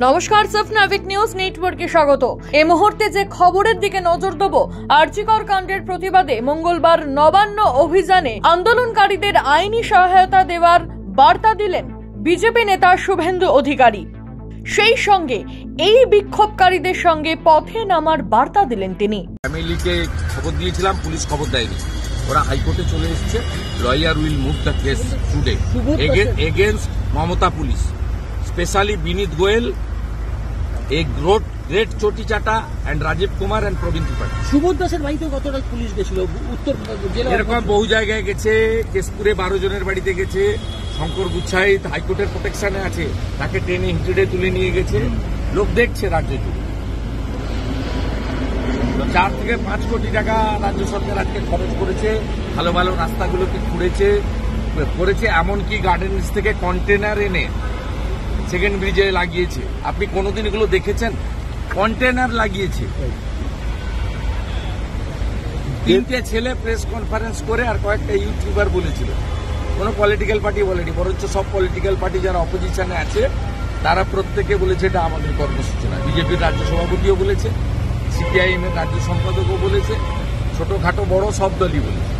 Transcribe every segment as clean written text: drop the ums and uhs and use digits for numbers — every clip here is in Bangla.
নমস্কার, সফ নাবিক নিউজ নেটওয়ার্কে স্বাগত। এই মুহূর্তে যে খবরের দিকে নজর দেব, আরজিকর কাণ্ডের প্রতিবাদে মঙ্গলবার নবান্ন অভিযানে আন্দোলনকারীদের আইনি সহায়তা দেওয়ার বার্তা দিলেন বিজেপি নেতা শুভেন্দু অধিকারী। সেই সঙ্গে এই বিক্ষোভকারীদের সঙ্গে পথে নামার বার্তা দিলেন তিনি। ফ্যামিলিকে খবর দিয়েছিলাম, পুলিশ খবর দেয়নি। ওরা হাইকোর্টে চলে এসেছে। Lawyer will move the case today against Mamata police, specially Vineet Goel, a great চটি চাটা and রাজীব কুমার and প্রবীণ ত্রিপাঠী। সুবোধ দাসের বাড়িতে কতটা পুলিশ গেছিল? উত্তর জেলা এরকম বহু জায়গায় গেছে। কেশপুরে 12 জনের বাড়িতে গেছে। শঙ্কর গুচ্ছাই হাইকোর্টের প্রোটেকশনে আছে, তাকে ট্রেনে হিটেডে তুলে নিয়ে গেছে। লোক দেখছে রাজ্য জুড়ে। 4 থেকে 5 কোটি টাকা রাজ্য সরকার আজকে খরচ করেছে, ভালো ভালো রাস্তাগুলোকে করেছে। এমনকি গার্ডেন্স থেকে কন্টেনার এনে সেকেন্ড ব্রিজে লাগিয়েছে। আপনি কোনোদিন এগুলো দেখেছেন? কন্টেনার লাগিয়েছে। 3টে ছেলে প্রেস কনফারেন্স করে আর কয়েকটা ইউটিউবার বলেছিল। কোনো পলিটিক্যাল পার্টি বলেনি, বরঞ্চ সব পলিটিক্যাল পার্টি যারা অপোজিশনে আছে তারা প্রত্যেকে বলেছে এটা আমাদের কর্মসূচি না। বিজেপির রাজ্য সভাপতিও বলেছে, সিপিআইএম এর রাজ্য সম্পাদকও বলেছে, ছোটখাটো বড় সব দলই বলেছে,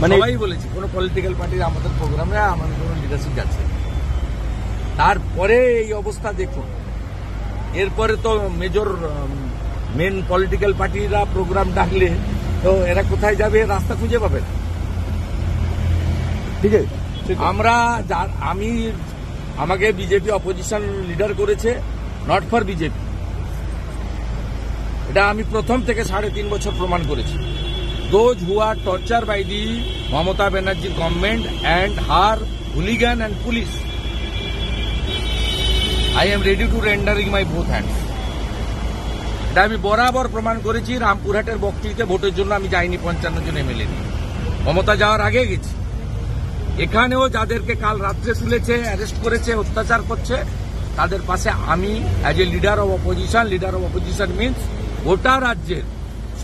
সবাই বলেছে কোনো পলিটিক্যাল পার্টির আমাদের প্রোগ্রামে আমাদের কোনো লিডারশিপ যাচ্ছে। তারপরে এই অবস্থা দেখুন। এরপরে তো মেন পলিটিক্যাল পার্টিরা প্রোগ্রাম ডাকলে তো এরা কোথায় যাবে? রাস্তা খুঁজে পাবে না। ঠিক আছে, আমাকে বিজেপি অপোজিশন লিডার করেছে, নট ফর বিজেপি। এটা আমি প্রথম থেকে 3.5 বছর প্রমাণ করেছি। Those who are tortured by the Mamata Banerjee government and her hooligan and police, I am ready to rendering my both hands. এটা আমি বরাবর প্রমাণ করেছি। রামপুরহাটের বকটিতে ভোটের জন্য আমি যাইনি 55 জন এমএলএ নিয়ে, মমতা যাওয়ার আগে গেছি। এখানেও যাদেরকে কাল রাত্রে তুলেছে, অ্যারেস্ট করেছে, অত্যাচার করছে, তাদের পাশে আমি as a leader of opposition means গোটা রাজ্যের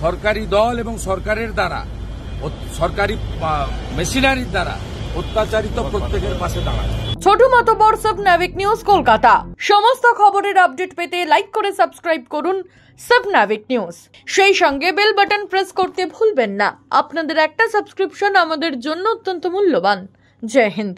সরকারি দল এবং সরকারের দ্বারা, সরকারি মেশিনারির দ্বারা অত্যাচারিত প্রত্যেকের পাশে দাঁড়ায়। ছোট মাতবর, সফ নাবিক নিউজ, কলকাতা। সমস্ত খবরের আপডেট পেতে লাইক করে সাবস্ক্রাইব করুন সফ নাবিক নিউজ। সেই সঙ্গে বেল বাটন প্রেস করতে ভুলবেন না। আপনাদের একটা সাবস্ক্রিপশন আমাদের জন্য অত্যন্ত মূল্যবান। জয় হিন্দ।